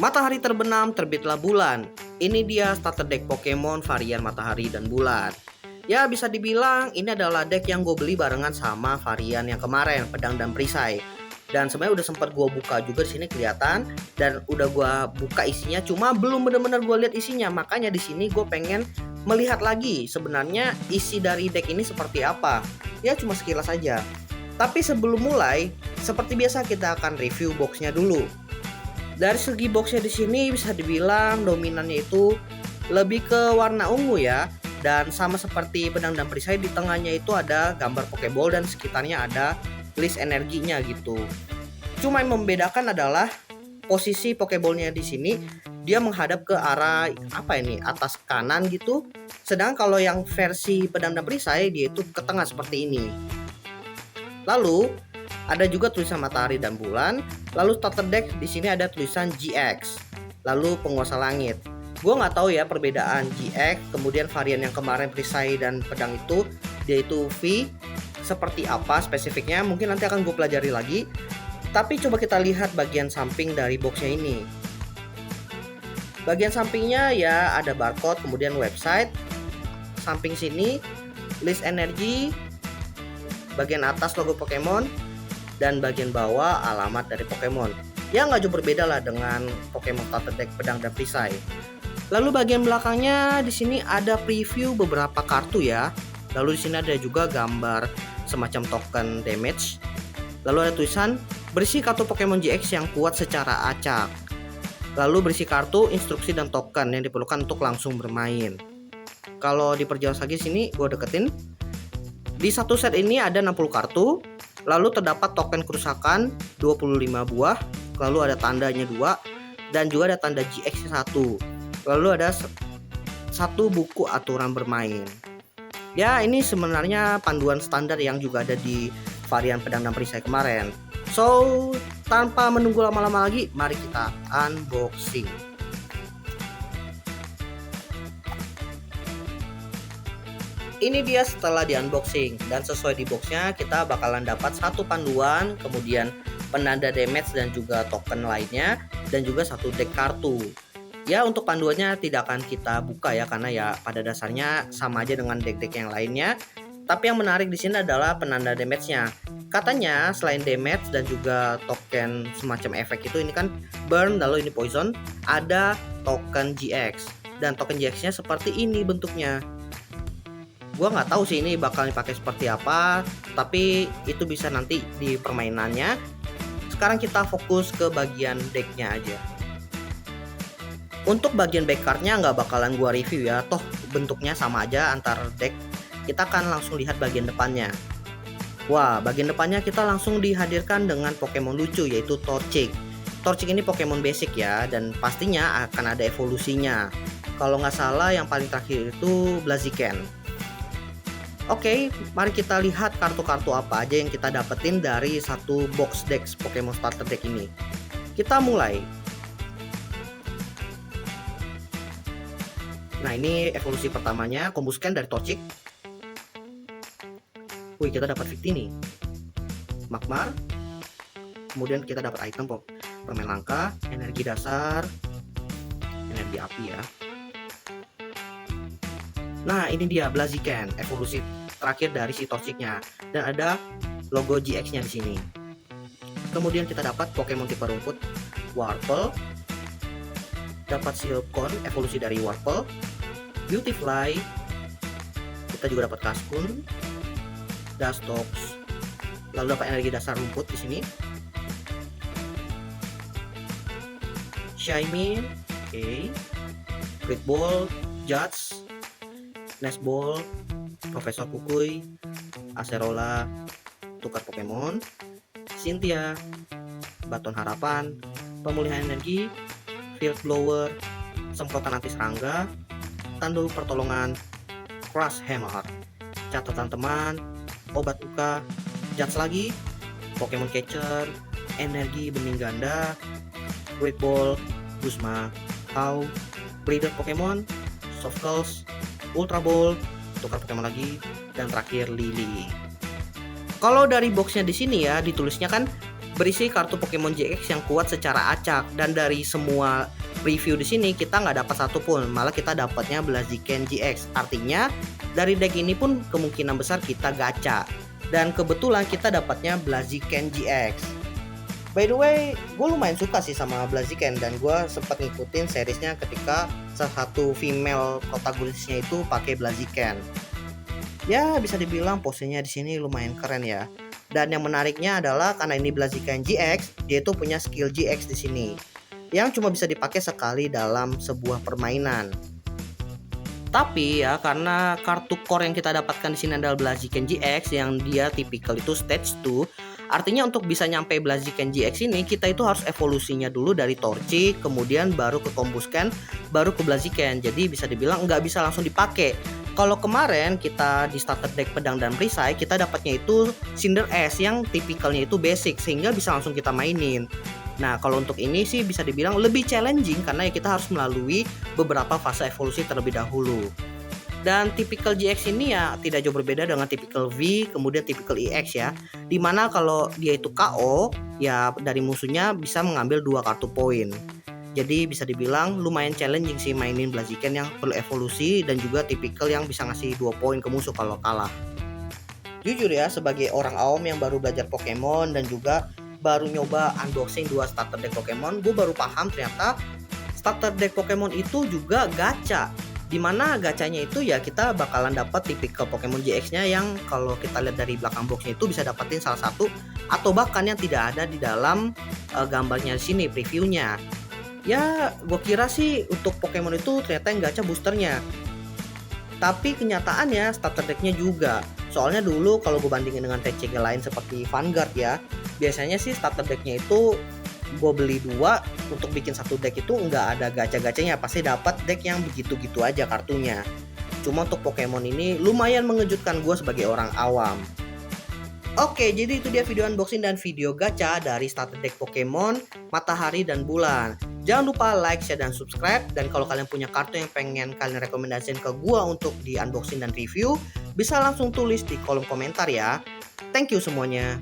Matahari terbenam, terbitlah bulan. Ini dia starter deck Pokemon varian matahari dan bulan. Ya bisa dibilang ini adalah deck yang gue beli barengan sama varian yang kemarin, pedang dan perisai. Dan sebenarnya udah sempat gue buka juga di sini kelihatan, dan udah gue buka isinya, cuma belum benar-benar gue lihat isinya. Makanya di sini gue pengen melihat lagi sebenarnya isi dari deck ini seperti apa. Ya cuma sekilas saja. Tapi sebelum mulai, seperti biasa kita akan review boxnya dulu. Dari segi boxnya di sini bisa dibilang dominannya itu lebih ke warna ungu ya. Dan sama seperti pedang dan perisai, di tengahnya itu ada gambar Pokeball dan sekitarnya ada list energinya gitu. Cuma yang membedakan adalah posisi Pokeballnya di sini dia menghadap ke arah atas kanan gitu. Sedangkan kalau yang versi pedang dan perisai dia itu ke tengah seperti ini. Lalu ada juga tulisan matahari dan bulan. Lalu starter deck di sini ada tulisan GX. Lalu penguasa langit. Gue nggak tahu ya perbedaan GX kemudian varian yang kemarin perisai dan pedang itu dia itu V seperti apa spesifiknya, mungkin nanti akan gue pelajari lagi. Tapi coba kita lihat bagian samping dari boxnya ini. Bagian sampingnya ya ada barcode, kemudian website. Samping sini list energi, bagian atas logo Pokemon, dan bagian bawah alamat dari Pokemon. Ya nggak jauh berbeda lah dengan Pokemon starter deck pedang dan perisai. Lalu bagian belakangnya di sini ada preview beberapa kartu ya. Lalu di sini ada juga gambar semacam token damage. Lalu ada tulisan berisi kartu Pokemon GX yang kuat secara acak. Lalu berisi kartu, instruksi dan token yang diperlukan untuk langsung bermain. Kalau diperjelas lagi sini gue deketin. Di satu set ini ada 60 kartu. Lalu terdapat token kerusakan 25 buah. Lalu ada tandanya 2 dan juga ada tanda GX 1. Lalu ada satu buku aturan bermain. Ya ini sebenarnya panduan standar yang juga ada di varian pedang dan perisai kemarin. So tanpa menunggu lama-lama lagi, mari kita unboxing. Ini dia setelah di unboxing, dan sesuai di boxnya kita bakalan dapat satu panduan, kemudian penanda damage dan juga token lainnya, dan juga satu deck kartu. Ya untuk panduannya tidak akan kita buka ya, karena ya pada dasarnya sama aja dengan deck-deck yang lainnya. Tapi yang menarik di sini adalah penanda damage-nya. Katanya selain damage dan juga token semacam efek itu, ini kan burn lalu ini poison, ada token GX. Dan token GX-nya seperti ini bentuknya. Gua nggak tahu sih ini bakal dipakai seperti apa, tapi itu bisa nanti di permainannya. Sekarang kita fokus ke bagian decknya aja. Untuk bagian back cardnya nggak bakalan gua review ya, toh bentuknya sama aja antar deck. Kita akan langsung lihat bagian depannya. Wah, bagian depannya kita langsung dihadirkan dengan Pokemon lucu yaitu Torchic. Torchic ini Pokemon basic ya, dan pastinya akan ada evolusinya. Kalau nggak salah yang paling terakhir itu Blaziken. Oke, mari kita lihat kartu-kartu apa aja yang kita dapetin dari satu box deck Pokemon starter deck ini. Kita mulai. Nah ini evolusi pertamanya, Combusken dari Torchic. Wih, kita dapat Victini, Magmar. Kemudian kita dapat item permen langka, energi dasar, energi api ya. Nah ini dia Blaziken, evolusi terakhir dari si Torchicnya, dan ada logo GX-nya di sini. Kemudian kita dapat Pokemon tipe rumput, Warple. Dapat Silpcon, evolusi dari Warple. Beautifly. Kita juga dapat Cascoon, Dustox. Lalu dapat energi dasar rumput di sini. Shaymin, oke. Great Ball, Judge, Nesball, Profesor Kukui, Acerola, tukar Pokemon, Cynthia, Baton Harapan, pemulihan energi, Field Blower, semprotan anti serangga, tandu pertolongan, Crush Hammer, catatan teman, obat luka, Judge lagi, Pokemon Catcher, energi bening ganda, Great Ball, Guzma, How, Breeder Pokemon, Softcalls, Ultra Ball, tukar Pokemon lagi, dan terakhir Lily. Kalau dari boxnya di sini ya ditulisnya kan berisi kartu Pokemon GX yang kuat secara acak, dan dari semua review di sini kita nggak dapat satupun, malah kita dapatnya Blaziken GX. Artinya dari deck ini pun kemungkinan besar kita gacha, dan kebetulan kita dapatnya Blaziken GX. By the way, gue lumayan suka sih sama Blaziken, dan gue sempat ngikutin seriesnya ketika salah satu female protagonisnya itu pakai Blaziken. Ya bisa dibilang posenya di sini lumayan keren ya. Dan yang menariknya adalah karena ini Blaziken GX, dia itu punya skill GX di sini yang cuma bisa dipakai sekali dalam sebuah permainan. Tapi ya karena kartu core yang kita dapatkan di sini adalah Blaziken GX yang dia tipikal itu stage 2, artinya untuk bisa nyampe Blaziken GX ini kita itu harus evolusinya dulu dari Torchic, kemudian baru ke Combusken, baru ke Blaziken. Jadi bisa dibilang nggak bisa langsung dipakai. Kalau kemarin kita di starter deck pedang dan perisai, kita dapatnya itu Cinderace yang tipikalnya itu basic sehingga bisa langsung kita mainin. Nah kalau untuk ini sih bisa dibilang lebih challenging karena ya kita harus melalui beberapa fase evolusi terlebih dahulu. Dan tipikal GX ini ya tidak jauh berbeda dengan tipikal V kemudian tipikal EX ya, dimana kalau dia itu KO ya dari musuhnya bisa mengambil 2 kartu poin. Jadi bisa dibilang lumayan challenging sih mainin Blaziken yang perlu evolusi dan juga tipikal yang bisa ngasih 2 poin ke musuh kalau kalah. Jujur ya, sebagai orang awam yang baru belajar Pokemon dan juga baru nyoba unboxing 2 starter deck Pokemon, gue baru paham ternyata starter deck Pokemon itu juga gacha. Dimana gacanya itu ya kita bakalan dapat tipikal Pokemon GX-nya yang kalau kita lihat dari belakang boxnya itu bisa dapetin salah satu atau bahkan yang tidak ada di dalam gambarnya di sini previewnya. Ya gue kira sih untuk Pokemon itu ternyata yang gacha boosternya, tapi kenyataannya starter decknya juga. Soalnya dulu kalau gue bandingin dengan TCG lain seperti Vanguard ya, biasanya sih starter decknya itu gue beli 2 untuk bikin satu deck itu nggak ada gacha-gacanya, pasti dapat deck yang begitu-gitu aja kartunya. Cuma untuk Pokemon ini lumayan mengejutkan gue sebagai orang awam. Oke, jadi itu dia video unboxing dan video gacha dari starter deck Pokemon Matahari dan Bulan. Jangan lupa like, share, dan subscribe. Dan kalau kalian punya kartu yang pengen kalian rekomendasiin ke gue untuk di unboxing dan review, bisa langsung tulis di kolom komentar ya. Thank you semuanya.